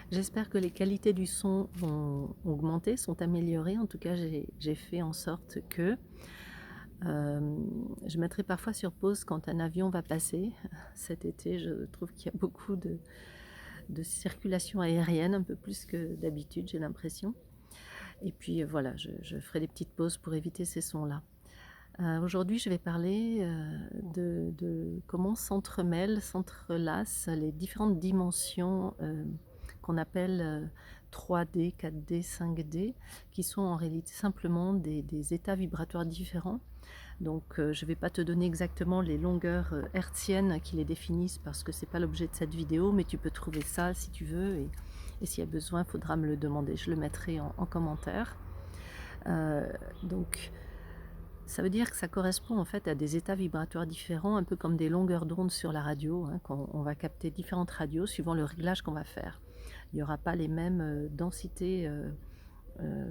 J'espère que les qualités du son vont augmenter, sont améliorées. En tout cas, j'ai fait en sorte que je mettrai parfois sur pause quand un avion va passer. Cet été, je trouve qu'il y a beaucoup de circulation aérienne, un peu plus que d'habitude, j'ai l'impression. Et puis voilà, je ferai des petites pauses pour éviter ces sons-là. Aujourd'hui, je vais parler de comment s'entrelacent les différentes dimensions qu'on appelle 3D, 4D, 5D, qui sont en réalité simplement des états vibratoires différents. Donc je ne vais pas te donner exactement les longueurs hertziennes qui les définissent parce que ce n'est pas l'objet de cette vidéo, mais tu peux trouver ça si tu veux et s'il y a besoin, il faudra me le demander. Je le mettrai en commentaire. Donc ça veut dire que ça correspond en fait à des états vibratoires différents, un peu comme des longueurs d'onde sur la radio, hein, quand on va capter différentes radios suivant le réglage qu'on va faire. Il n'y aura pas les mêmes densités euh,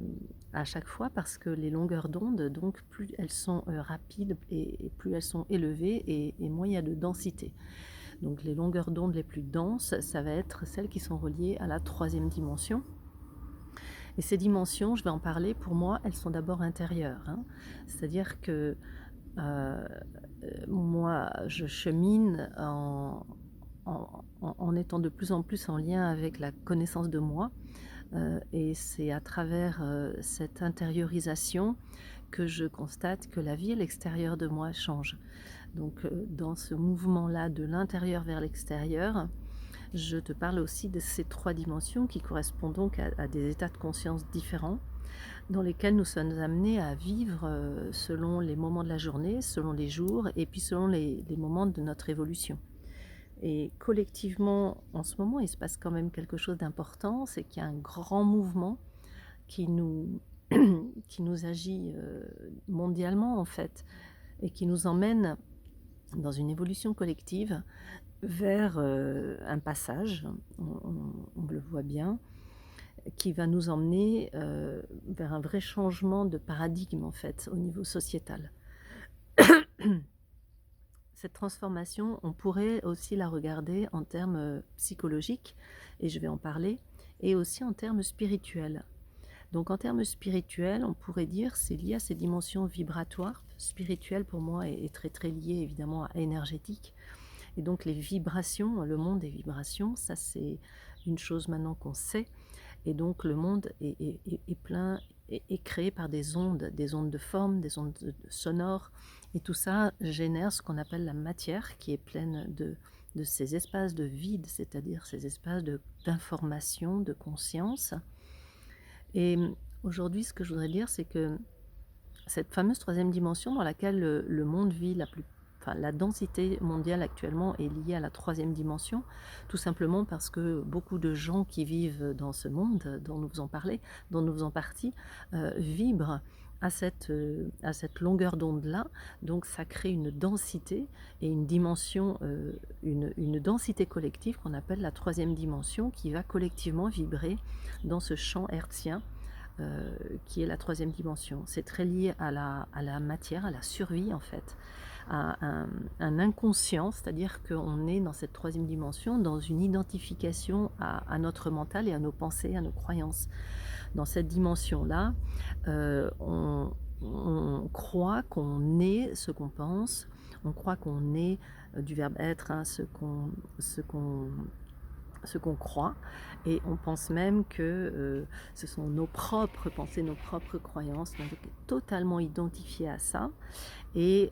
à chaque fois parce que les longueurs d'onde, donc plus elles sont rapides et plus elles sont élevées et moins il y a de densité. Donc les longueurs d'onde les plus denses, ça va être celles qui sont reliées à la troisième dimension. Et ces dimensions, je vais en parler, pour moi, elles sont d'abord intérieures, hein. C'est-à-dire que euh, moi, je chemine en étant de plus en plus en lien avec la connaissance de moi. Et c'est à travers cette intériorisation que je constate que la vie à l'extérieur de moi change. Donc dans ce mouvement-là de l'intérieur vers l'extérieur, je te parle aussi de ces trois dimensions qui correspondent donc à des états de conscience différents dans lesquels nous sommes amenés à vivre selon les moments de la journée, selon les jours et puis selon les moments de notre évolution. Et collectivement, en ce moment, il se passe quand même quelque chose d'important, c'est qu'il y a un grand mouvement qui nous, qui nous agit mondialement en fait et qui nous emmène dans une évolution collective vers un passage, on le voit bien, qui va nous emmener vers un vrai changement de paradigme en fait au niveau sociétal. Cette transformation, on pourrait aussi la regarder en termes psychologiques, et je vais en parler, et aussi en termes spirituels. Donc en termes spirituels, on pourrait dire c'est lié à ces dimensions vibratoires. Spirituel pour moi est très très lié évidemment à énergétique. Et donc les vibrations, le monde des vibrations, ça c'est une chose maintenant qu'on sait. Et donc le monde est plein, est créé par des ondes de forme, des ondes sonores. Et tout ça génère ce qu'on appelle la matière qui est pleine de ces espaces de vide, c'est-à-dire ces espaces d'information, de conscience. Et aujourd'hui, ce que je voudrais dire, c'est que cette fameuse troisième dimension dans laquelle le monde vit la densité mondiale actuellement est liée à la troisième dimension, tout simplement parce que beaucoup de gens qui vivent dans ce monde dont nous faisons parler, dont nous faisons partie, vibrent à cette longueur d'onde-là. Donc ça crée une densité et une dimension, une densité collective qu'on appelle la troisième dimension qui va collectivement vibrer dans ce champ hertzien qui est la troisième dimension. C'est très lié à la matière, à la survie en fait, à un inconscient, c'est-à-dire qu'on est dans cette troisième dimension, dans une identification à notre mental et à nos pensées, à nos croyances. Dans cette dimension-là, on croit qu'on est ce qu'on pense, on croit qu'on est du verbe être, hein, ce qu'on croit, et on pense même que ce sont nos propres pensées, nos propres croyances, on est totalement identifié à ça, et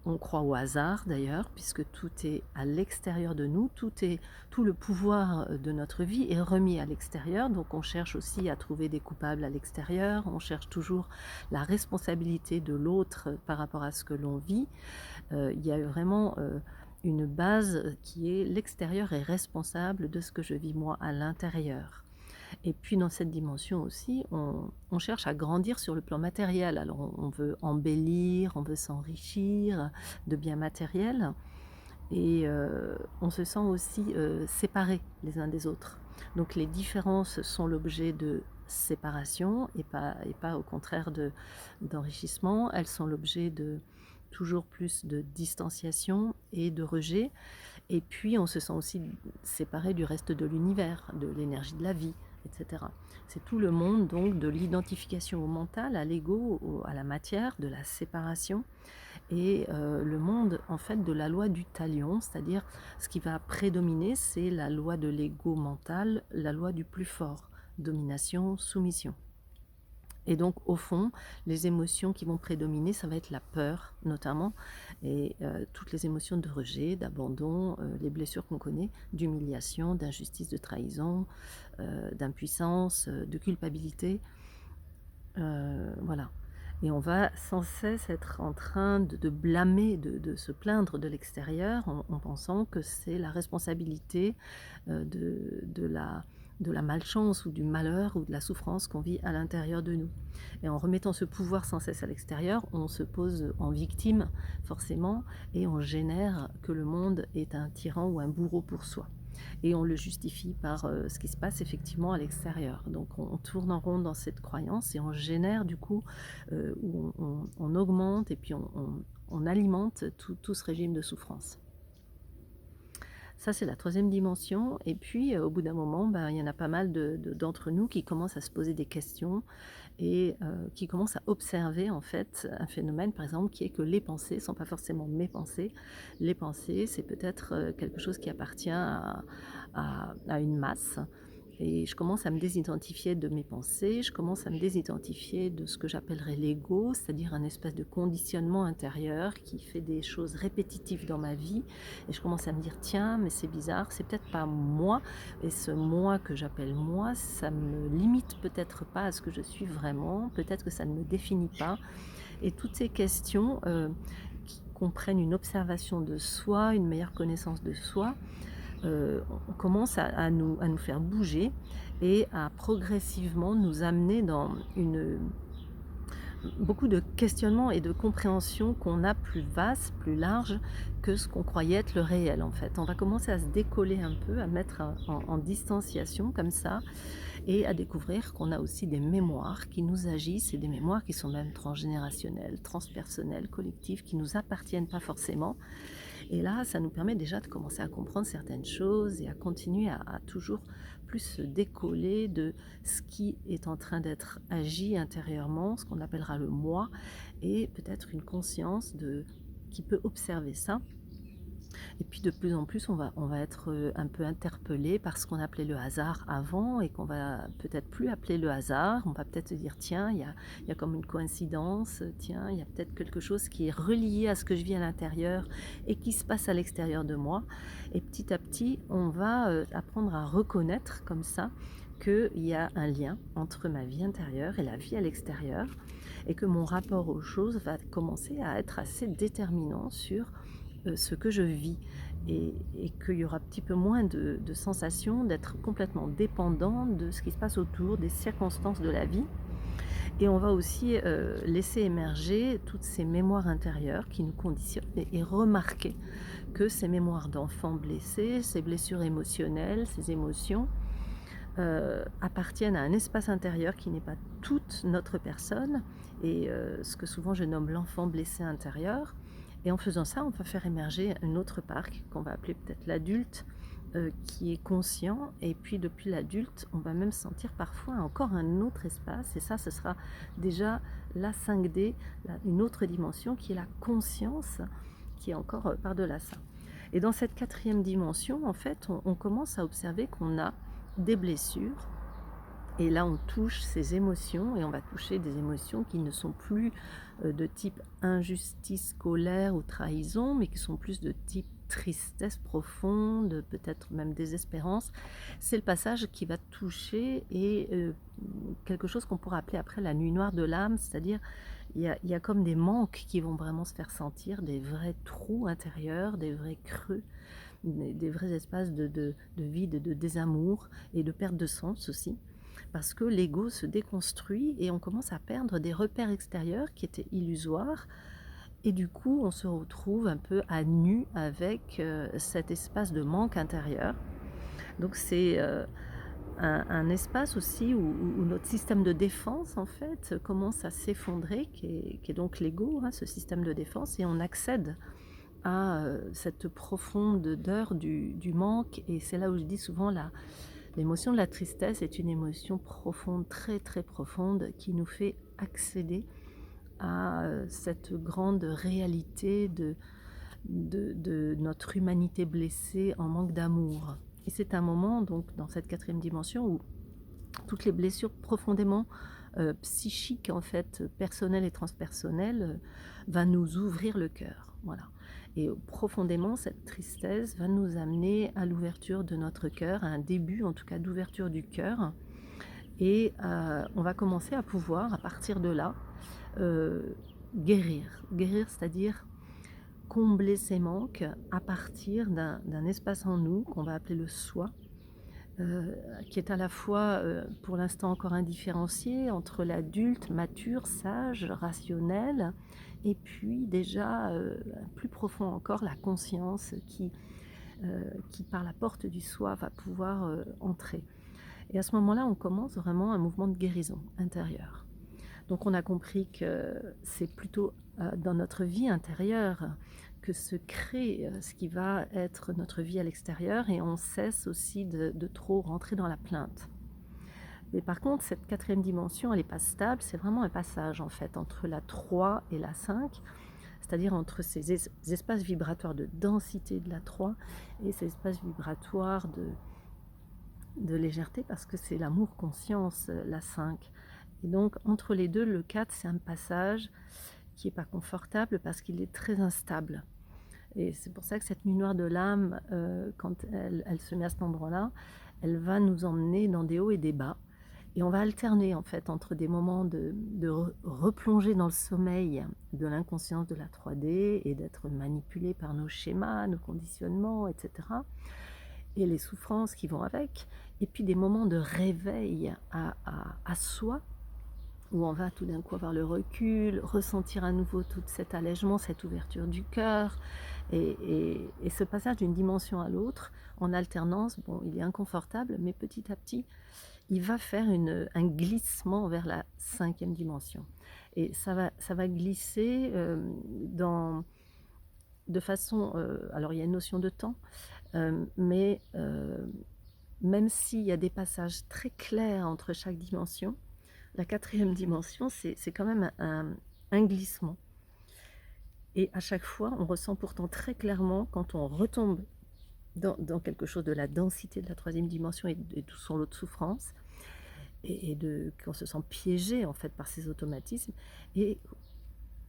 on croit au hasard d'ailleurs, puisque tout est à l'extérieur de nous, tout le pouvoir de notre vie est remis à l'extérieur, donc on cherche aussi à trouver des coupables à l'extérieur, on cherche toujours la responsabilité de l'autre par rapport à ce que l'on vit. Il y a vraiment une base qui est l'extérieur est responsable de ce que je vis moi à l'intérieur. Et puis dans cette dimension aussi, on cherche à grandir sur le plan matériel. Alors on veut embellir, on veut s'enrichir de biens matériels, et on se sent aussi séparés les uns des autres. Donc les différences sont l'objet de séparation et pas au contraire d'enrichissement. Elles sont l'objet de toujours plus de distanciation et de rejet. Et puis on se sent aussi séparé du reste de l'univers, de l'énergie de la vie, etc. C'est tout le monde donc de l'identification au mental, à l'ego, à la matière, de la séparation et le monde en fait de la loi du talion, c'est-à-dire ce qui va prédominer, c'est la loi de l'ego mental, la loi du plus fort, domination, soumission. Et donc, au fond, les émotions qui vont prédominer, ça va être la peur, notamment, et toutes les émotions de rejet, d'abandon, les blessures qu'on connaît, d'humiliation, d'injustice, de trahison, d'impuissance, de culpabilité. Voilà. Et on va sans cesse être en train de blâmer, de se plaindre de l'extérieur en pensant que c'est la responsabilité de la malchance ou du malheur ou de la souffrance qu'on vit à l'intérieur de nous. Et en remettant ce pouvoir sans cesse à l'extérieur, on se pose en victime forcément et on génère que le monde est un tyran ou un bourreau pour soi. Et on le justifie par ce qui se passe effectivement à l'extérieur. Donc on tourne en rond dans cette croyance et on génère du coup, ou on augmente et puis on alimente tout ce régime de souffrance. Ça, c'est la troisième dimension. Et puis, au bout d'un moment, ben, il y en a pas mal d'entre nous qui commencent à se poser des questions et qui commencent à observer en fait un phénomène, par exemple, qui est que les pensées ne sont pas forcément mes pensées. Les pensées, c'est peut-être quelque chose qui appartient à une masse. Et je commence à me désidentifier de mes pensées, je commence à me désidentifier de ce que j'appellerais l'ego, c'est-à-dire un espèce de conditionnement intérieur qui fait des choses répétitives dans ma vie. Et je commence à me dire, tiens, mais c'est bizarre, c'est peut-être pas moi. Et ce moi que j'appelle moi, ça me limite peut-être pas à ce que je suis vraiment, peut-être que ça ne me définit pas. Et toutes ces questions qui comprennent une observation de soi, une meilleure connaissance de soi, on commence à nous faire bouger et à progressivement nous amener dans beaucoup de questionnements et de compréhension qu'on a plus vaste, plus large que ce qu'on croyait être le réel en fait. On va commencer à se décoller un peu, à mettre en distanciation comme ça et à découvrir qu'on a aussi des mémoires qui nous agissent et des mémoires qui sont même transgénérationnelles, transpersonnelles, collectives, qui nous appartiennent pas forcément. Et là, ça nous permet déjà de commencer à comprendre certaines choses et à continuer à toujours plus se décoller de ce qui est en train d'être agi intérieurement, ce qu'on appellera le moi, et peut-être une conscience qui peut observer ça. Et puis de plus en plus, on va être un peu interpellé par ce qu'on appelait le hasard avant et qu'on va peut-être plus appeler le hasard. On va peut-être se dire, tiens, il y a comme une coïncidence, tiens, il y a peut-être quelque chose qui est relié à ce que je vis à l'intérieur et qui se passe à l'extérieur de moi. Et petit à petit, on va apprendre à reconnaître comme ça qu'il y a un lien entre ma vie intérieure et la vie à l'extérieur et que mon rapport aux choses va commencer à être assez déterminant sur ce que je vis et qu'il y aura un petit peu moins de sensation d'être complètement dépendant de ce qui se passe autour, des circonstances de la vie. Et on va aussi laisser émerger toutes ces mémoires intérieures qui nous conditionnent et remarquer que ces mémoires d'enfants blessés, ces blessures émotionnelles, ces émotions appartiennent à un espace intérieur qui n'est pas toute notre personne et ce que souvent je nomme l'enfant blessé intérieur. Et en faisant ça, on va faire émerger une autre part qu'on va appeler peut-être l'adulte qui est conscient. Et puis depuis l'adulte, on va même sentir parfois encore un autre espace. Et ça, ce sera déjà la 5D, une autre dimension qui est la conscience, qui est encore par-delà ça. Et dans cette quatrième dimension, en fait, on commence à observer qu'on a des blessures. Et là, on touche ces émotions et on va toucher des émotions qui ne sont plus de type injustice, colère ou trahison, mais qui sont plus de type tristesse profonde, peut-être même désespérance. C'est le passage qui va toucher et quelque chose qu'on pourrait appeler après la nuit noire de l'âme, c'est-à-dire il y a comme des manques qui vont vraiment se faire sentir, des vrais trous intérieurs, des vrais creux, des vrais espaces de vide, de désamour et de perte de sens aussi. Parce que l'ego se déconstruit et on commence à perdre des repères extérieurs qui étaient illusoires. Et du coup, on se retrouve un peu à nu avec cet espace de manque intérieur. Donc c'est un espace aussi où notre système de défense, en fait, commence à s'effondrer, qui est donc l'ego, hein, ce système de défense, et on accède à cette profondeur du manque. Et c'est là où je dis souvent l'émotion de la tristesse est une émotion profonde, très très profonde, qui nous fait accéder à cette grande réalité de notre humanité blessée en manque d'amour. Et c'est un moment, donc, dans cette quatrième dimension, où toutes les blessures profondément psychiques, en fait, personnelles et transpersonnelles, va nous ouvrir le cœur. Voilà. Et profondément, cette tristesse va nous amener à l'ouverture de notre cœur, à un début, en tout cas, d'ouverture du cœur. Et on va commencer à pouvoir, à partir de là, guérir. Guérir, c'est-à-dire combler ses manques à partir d'un espace en nous qu'on va appeler le soi, qui est à la fois, pour l'instant encore indifférencié entre l'adulte mature, sage, rationnel, et puis déjà plus profond encore, la conscience qui par la porte du soi va pouvoir entrer. Et à ce moment-là, on commence vraiment un mouvement de guérison intérieure. Donc on a compris que c'est plutôt dans notre vie intérieure que se crée ce qui va être notre vie à l'extérieur, et on cesse aussi de trop rentrer dans la plainte. Mais par contre, cette quatrième dimension, elle n'est pas stable, c'est vraiment un passage en fait entre la 3 et la 5, c'est-à-dire entre ces espaces vibratoires de densité de la 3 et ces espaces vibratoires de légèreté, parce que c'est l'amour-conscience, la 5. Et donc, entre les deux, le 4, c'est un passage qui n'est pas confortable parce qu'il est très instable. Et c'est pour ça que cette nuit noire de l'âme, quand elle se met à cet endroit-là, elle va nous emmener dans des hauts et des bas. Et on va alterner en fait entre des moments de replonger dans le sommeil de l'inconscience de la 3D et d'être manipulé par nos schémas, nos conditionnements, etc. Et les souffrances qui vont avec. Et puis des moments de réveil à soi, où on va tout d'un coup avoir le recul, ressentir à nouveau tout cet allègement, cette ouverture du cœur, et ce passage d'une dimension à l'autre, en alternance, bon, il est inconfortable, mais petit à petit, il va faire un glissement vers la 5e dimension. Et ça va glisser de façon... alors il y a une notion de temps, mais même s'il y a des passages très clairs entre chaque dimension, la 4e dimension, c'est quand même un glissement. Et à chaque fois, on ressent pourtant très clairement, quand on retombe dans quelque chose de la densité de la 3e dimension et de tout son lot de souffrance, et qu'on se sent piégé en fait par ces automatismes, et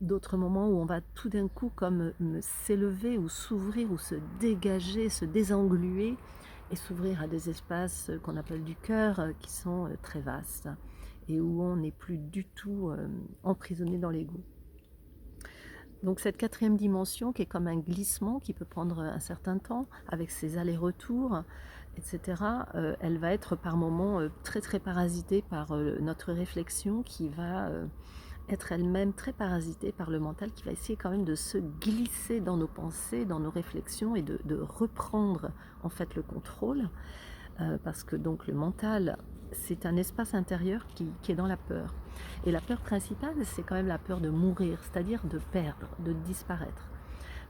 d'autres moments où on va tout d'un coup comme s'élever ou s'ouvrir ou se dégager, se désengluer et s'ouvrir à des espaces qu'on appelle du cœur, qui sont très vastes, et où on n'est plus du tout emprisonné dans l'ego. Donc cette 4e dimension, qui est comme un glissement qui peut prendre un certain temps avec ses allers-retours, etc., elle va être par moments très très parasitée par notre réflexion, qui va être elle-même très parasitée par le mental, qui va essayer quand même de se glisser dans nos pensées, dans nos réflexions, et de reprendre en fait le contrôle, parce que donc le mental, c'est un espace intérieur qui est dans la peur. Et la peur principale, c'est quand même la peur de mourir, c'est-à-dire de perdre, de disparaître.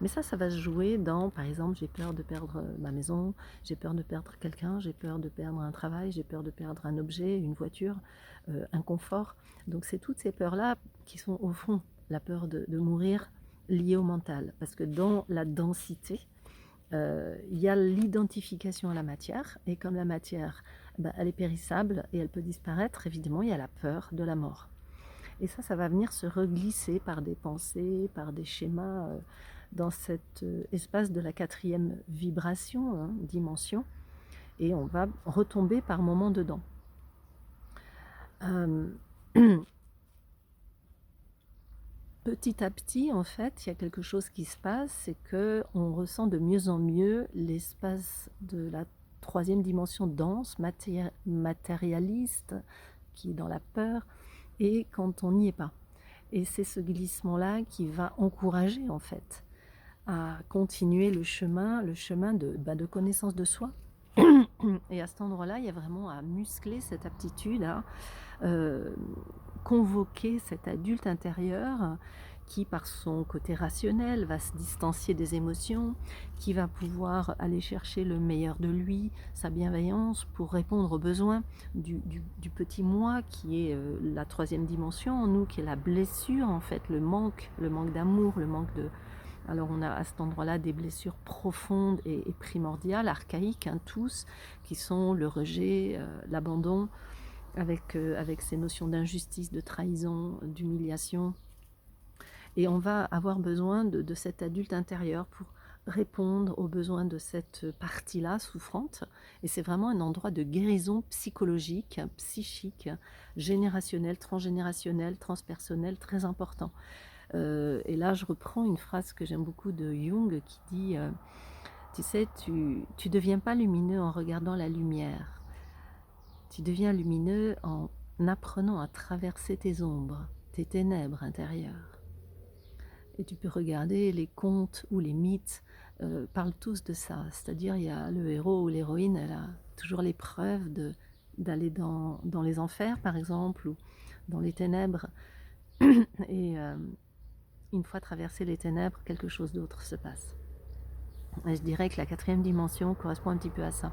Mais ça va se jouer dans, par exemple, j'ai peur de perdre ma maison, j'ai peur de perdre quelqu'un, j'ai peur de perdre un travail, j'ai peur de perdre un objet, une voiture, un confort. Donc c'est toutes ces peurs-là qui sont au fond la peur de mourir, liée au mental. Parce que dans la densité, il y a l'identification à la matière, et comme la matière, elle est périssable et elle peut disparaître, évidemment, il y a la peur de la mort. Et ça va venir se reglisser par des pensées, par des schémas, dans cet espace de la 4e vibration, hein, dimension, et on va retomber par moments dedans. Petit à petit, en fait, il y a quelque chose qui se passe, c'est qu'on ressent de mieux en mieux l'espace de la 3e dimension dense, matérialiste, qui est dans la peur, et quand on n'y est pas. Et c'est ce glissement-là qui va encourager, en fait, à continuer le chemin de connaissance de soi. Et à cet endroit-là, il y a vraiment à muscler cette aptitude à convoquer cet adulte intérieur qui par son côté rationnel va se distancier des émotions, qui va pouvoir aller chercher le meilleur de lui, sa bienveillance pour répondre aux besoins du petit moi qui est la troisième dimension en nous, qui est la blessure en fait, le manque d'amour, le manque de... Alors on a à cet endroit-là des blessures profondes et primordiales, archaïques, hein, tous, qui sont le rejet, l'abandon, avec ces notions d'injustice, de trahison, d'humiliation. Et on va avoir besoin de cet adulte intérieur pour répondre aux besoins de cette partie-là souffrante. Et c'est vraiment un endroit de guérison psychologique, psychique, générationnelle, transgénérationnelle, transpersonnelle, très important. Et là, je reprends une phrase que j'aime beaucoup de Jung qui dit tu sais, tu deviens pas lumineux en regardant la lumière. Tu deviens lumineux en apprenant à traverser tes ombres, tes ténèbres intérieures. Et tu peux regarder les contes ou les mythes parlent tous de ça. C'est-à-dire, il y a le héros ou l'héroïne, elle a toujours l'épreuve d'aller dans les enfers, par exemple, ou dans les ténèbres. Et une fois traversé les ténèbres, quelque chose d'autre se passe. Et je dirais que la quatrième dimension correspond un petit peu à ça.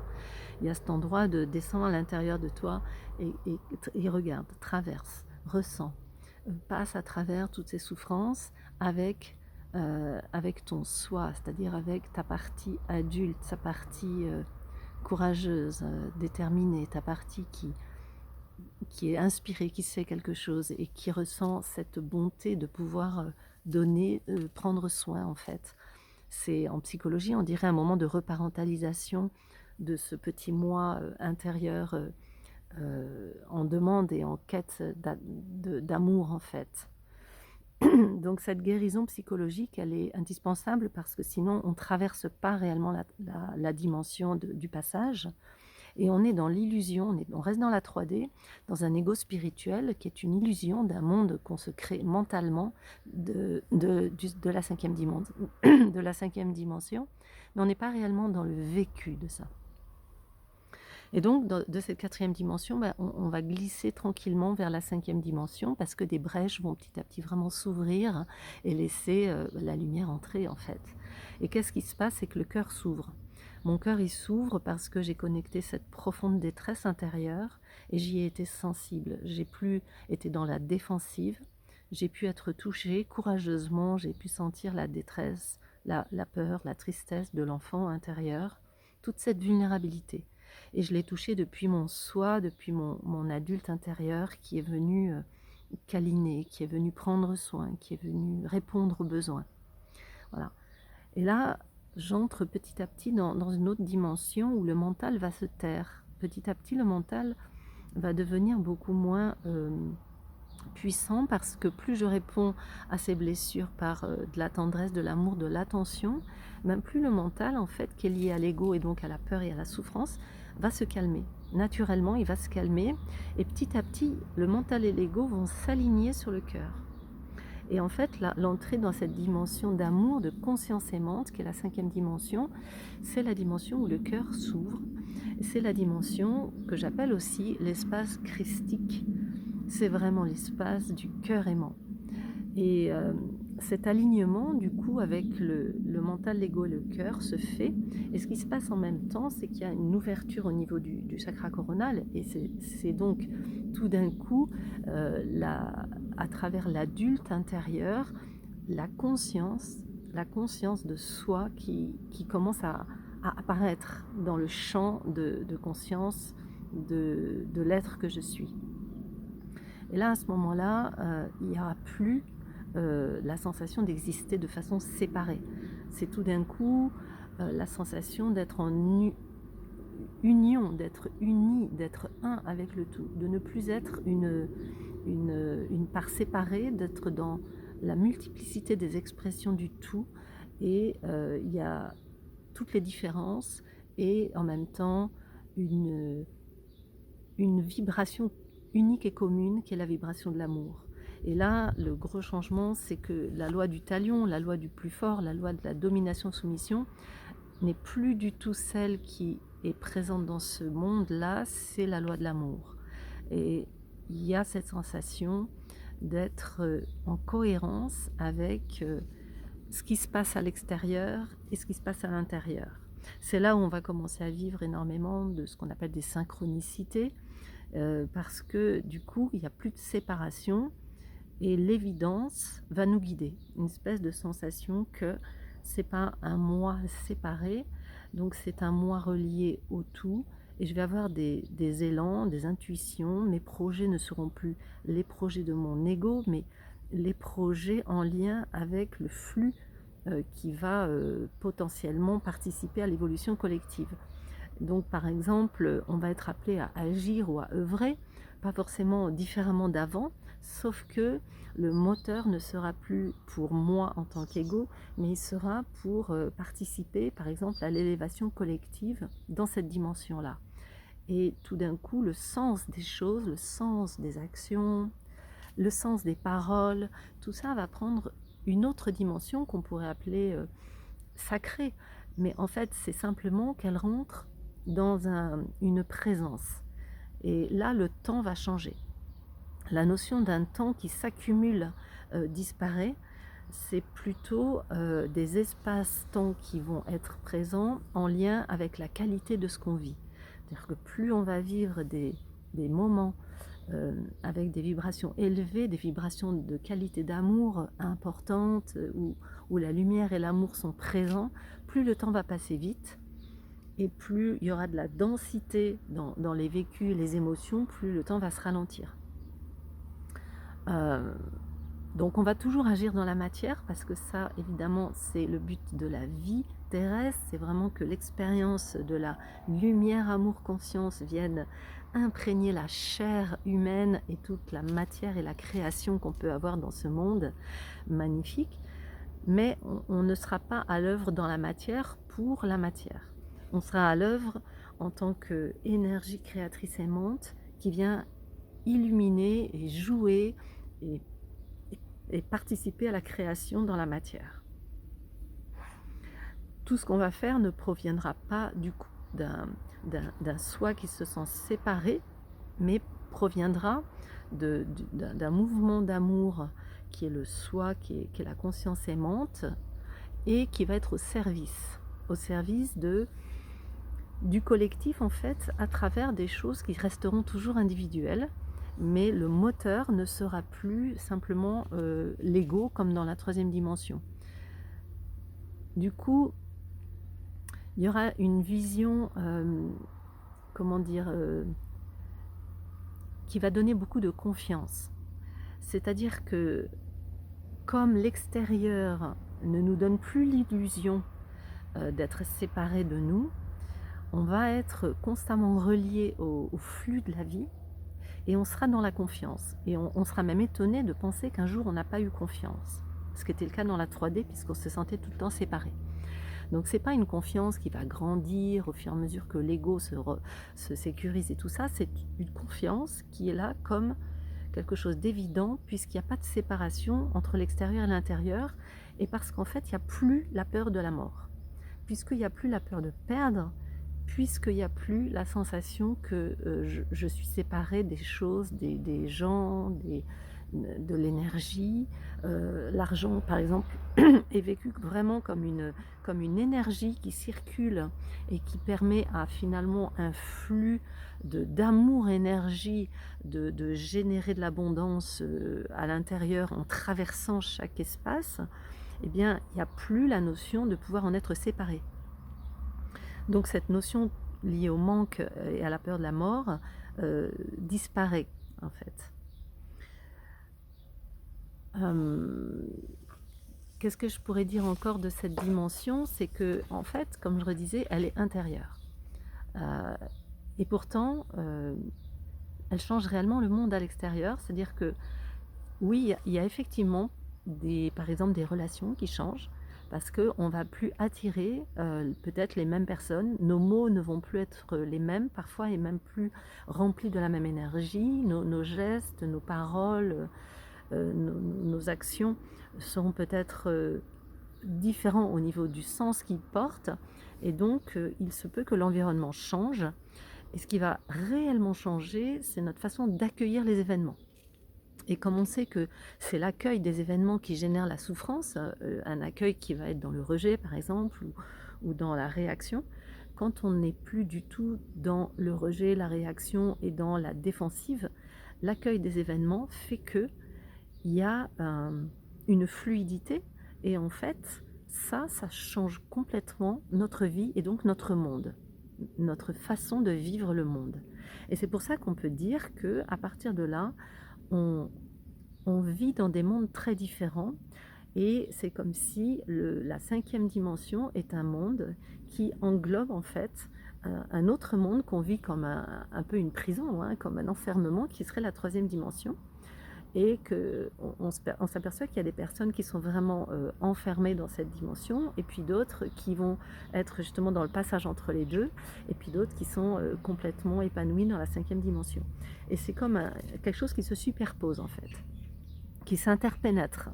Il y a cet endroit de descendre à l'intérieur de toi et regarde, traverse, ressent, passe à travers toutes ces souffrances avec ton soi, c'est-à-dire avec ta partie adulte, sa partie courageuse, déterminée, ta partie qui est inspirée, qui sait quelque chose et qui ressent cette bonté de pouvoir donner, prendre soin en fait. C'est en psychologie, on dirait un moment de reparentalisation de ce petit moi intérieur en demande et en quête d'amour en fait. Donc cette guérison psychologique, elle est indispensable parce que sinon on ne traverse pas réellement la dimension du passage et on est dans l'illusion, on reste dans la 3D, dans un ego spirituel qui est une illusion d'un monde qu'on se crée mentalement de la cinquième dimension, de la cinquième dimension, mais on n'est pas réellement dans le vécu de ça. Et donc, de cette quatrième dimension, on va glisser tranquillement vers la cinquième dimension parce que des brèches vont petit à petit vraiment s'ouvrir et laisser la lumière entrer en fait. Et qu'est-ce qui se passe? C'est que le cœur s'ouvre. Mon cœur, il s'ouvre parce que j'ai connecté cette profonde détresse intérieure et j'y ai été sensible. J'ai plus été dans la défensive, j'ai pu être touchée courageusement, j'ai pu sentir la détresse, la peur, la tristesse de l'enfant intérieur, toute cette vulnérabilité. Et je l'ai touché depuis mon soi, depuis mon adulte intérieur qui est venu câliner, qui est venu prendre soin, qui est venu répondre aux besoins. Voilà. Et là, j'entre petit à petit dans une autre dimension où le mental va se taire. Petit à petit, le mental va devenir beaucoup moins puissant parce que plus je réponds à ces blessures par de la tendresse, de l'amour, de l'attention, même plus le mental, en fait, qui est lié à l'ego et donc à la peur et à la souffrance, va se calmer. Naturellement, il va se calmer et petit à petit, le mental et l'ego vont s'aligner sur le cœur. Et en fait, l'entrée dans cette dimension d'amour, de conscience aimante, qui est la cinquième dimension, c'est la dimension où le cœur s'ouvre. C'est la dimension que j'appelle aussi l'espace christique. C'est vraiment l'espace du cœur aimant. Et cet alignement, du coup, avec le mental, l'ego et le cœur se fait. Et ce qui se passe en même temps, c'est qu'il y a une ouverture au niveau du chakra coronal. Et c'est donc tout d'un coup, à travers l'adulte intérieur, la conscience de soi qui commence à apparaître dans le champ de conscience de l'être que je suis. Et là, à ce moment-là, il n'y aura plus la sensation d'exister de façon séparée. C'est tout d'un coup la sensation d'être en union, d'être uni, d'être un avec le tout, de ne plus être une part séparée, d'être dans la multiplicité des expressions du tout. Et il y a toutes les différences et en même temps une vibration unique et commune qui est la vibration de l'amour. Et là, le gros changement, c'est que la loi du talion, la loi du plus fort, la loi de la domination-soumission, n'est plus du tout celle qui est présente dans ce monde-là, c'est la loi de l'amour. Et il y a cette sensation d'être en cohérence avec ce qui se passe à l'extérieur et ce qui se passe à l'intérieur. C'est là où on va commencer à vivre énormément de ce qu'on appelle des synchronicités, parce que du coup, il n'y a plus de séparation et l'évidence va nous guider. Une espèce de sensation que c'est pas un moi séparé, donc c'est un moi relié au tout et je vais avoir des élans, des intuitions. Mes projets ne seront plus les projets de mon ego, mais les projets en lien avec le flux qui va potentiellement participer à l'évolution collective. Donc par exemple, on va être appelé à agir ou à œuvrer, pas forcément différemment d'avant, sauf que le moteur ne sera plus pour moi en tant qu'ego, mais il sera pour participer par exemple à l'élévation collective dans cette dimension-là. Et tout d'un coup, le sens des choses, le sens des actions, le sens des paroles, tout ça va prendre une autre dimension qu'on pourrait appeler sacrée. Mais en fait, c'est simplement qu'elle rentre dans une présence. Et là, le temps va changer. La notion d'un temps qui s'accumule disparaît. C'est plutôt des espaces-temps qui vont être présents en lien avec la qualité de ce qu'on vit. C'est-à-dire que plus on va vivre des moments avec des vibrations élevées, des vibrations de qualité d'amour importantes, où la lumière et l'amour sont présents, plus le temps va passer vite et plus il y aura de la densité dans les vécus, les émotions, plus le temps va se ralentir. Donc on va toujours agir dans la matière parce que ça, évidemment, c'est le but de la vie terrestre. C'est vraiment que l'expérience de la lumière, amour, conscience vienne imprégner la chair humaine et toute la matière et la création qu'on peut avoir dans ce monde magnifique. Mais on ne sera pas à l'œuvre dans la matière pour la matière. On sera à l'œuvre en tant qu'énergie créatrice aimante qui vient illuminer et jouer et participer à la création dans la matière. Tout ce qu'on va faire ne proviendra pas du coup d'un soi qui se sent séparé, mais proviendra d'un mouvement d'amour qui est le soi, qui est la conscience aimante, et qui va être au service du collectif en fait, à travers des choses qui resteront toujours individuelles, mais le moteur ne sera plus simplement l'ego comme dans la troisième dimension. Du coup, il y aura une vision, comment dire, qui va donner beaucoup de confiance. C'est-à-dire que comme l'extérieur ne nous donne plus l'illusion d'être séparé de nous, on va être constamment relié au flux de la vie et on sera dans la confiance. Et on sera même étonné de penser qu'un jour on n'a pas eu confiance. Ce qui était le cas dans la 3D puisqu'on se sentait tout le temps séparé. Donc c'est pas une confiance qui va grandir au fur et à mesure que l'ego se sécurise et tout ça, c'est une confiance qui est là comme quelque chose d'évident puisqu'il n'y a pas de séparation entre l'extérieur et l'intérieur et parce qu'en fait il n'y a plus la peur de la mort. Puisqu'il n'y a plus la peur de perdre, puisqu'il n'y a plus la sensation que je suis séparée des choses, des gens, de l'énergie. L'argent, par exemple, est vécu vraiment comme une énergie qui circule et qui permet à finalement un flux d'amour, énergie, de générer de l'abondance à l'intérieur en traversant chaque espace. Eh bien, il n'y a plus la notion de pouvoir en être séparé. Donc cette notion liée au manque et à la peur de la mort disparaît en fait. Qu'est-ce que je pourrais dire encore de cette dimension? C'est que en fait, comme je redisais, elle est intérieure. Et pourtant, elle change réellement le monde à l'extérieur. C'est-à-dire que oui, il y a effectivement par exemple des relations qui changent parce qu'on ne va plus attirer peut-être les mêmes personnes, nos mots ne vont plus être les mêmes parfois et même plus remplis de la même énergie, nos gestes, nos paroles, nos actions seront peut-être différents au niveau du sens qu'ils portent et donc il se peut que l'environnement change et ce qui va réellement changer, c'est notre façon d'accueillir les événements. Et comme on sait que c'est l'accueil des événements qui génère la souffrance, un accueil qui va être dans le rejet par exemple ou dans la réaction, quand on n'est plus du tout dans le rejet, la réaction et dans la défensive, l'accueil des événements fait qu'il y a une fluidité et en fait ça change complètement notre vie et donc notre monde, notre façon de vivre le monde. Et c'est pour ça qu'on peut dire qu'à partir de là, on, on vit dans des mondes très différents et c'est comme si la cinquième dimension est un monde qui englobe en fait un autre monde qu'on vit comme un peu une prison, hein, comme un enfermement qui serait la troisième dimension et qu'on s'aperçoit qu'il y a des personnes qui sont vraiment enfermées dans cette dimension et puis d'autres qui vont être justement dans le passage entre les deux et puis d'autres qui sont complètement épanouies dans la cinquième dimension. Et c'est comme quelque chose qui se superpose en fait, qui s'interpénètre.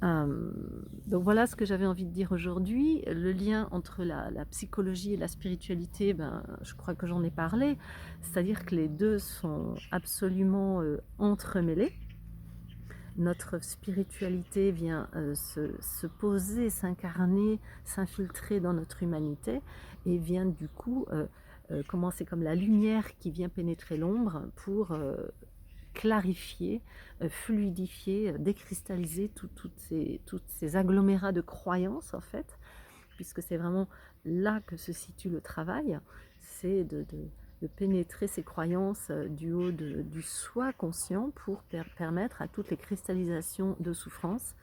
Donc voilà ce que j'avais envie de dire aujourd'hui. Le lien entre la psychologie et la spiritualité, ben, je crois que j'en ai parlé. C'est-à-dire que les deux sont absolument entremêlés. Notre spiritualité vient se poser, s'incarner, s'infiltrer dans notre humanité et vient du coup, comment c'est comme la lumière qui vient pénétrer l'ombre pour clarifier, fluidifier, décristalliser toutes ces agglomérats de croyances en fait, puisque c'est vraiment là que se situe le travail, c'est de pénétrer ces croyances du haut du soi conscient pour permettre à toutes les cristallisations de souffrance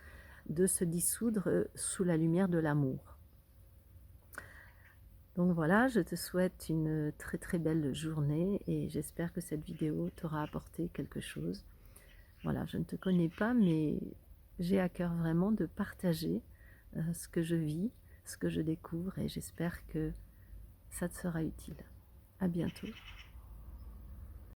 de se dissoudre sous la lumière de l'amour. Donc voilà, je te souhaite une très très belle journée et j'espère que cette vidéo t'aura apporté quelque chose. Voilà, je ne te connais pas, mais j'ai à cœur vraiment de partager ce que je vis, ce que je découvre et j'espère que ça te sera utile. À bientôt.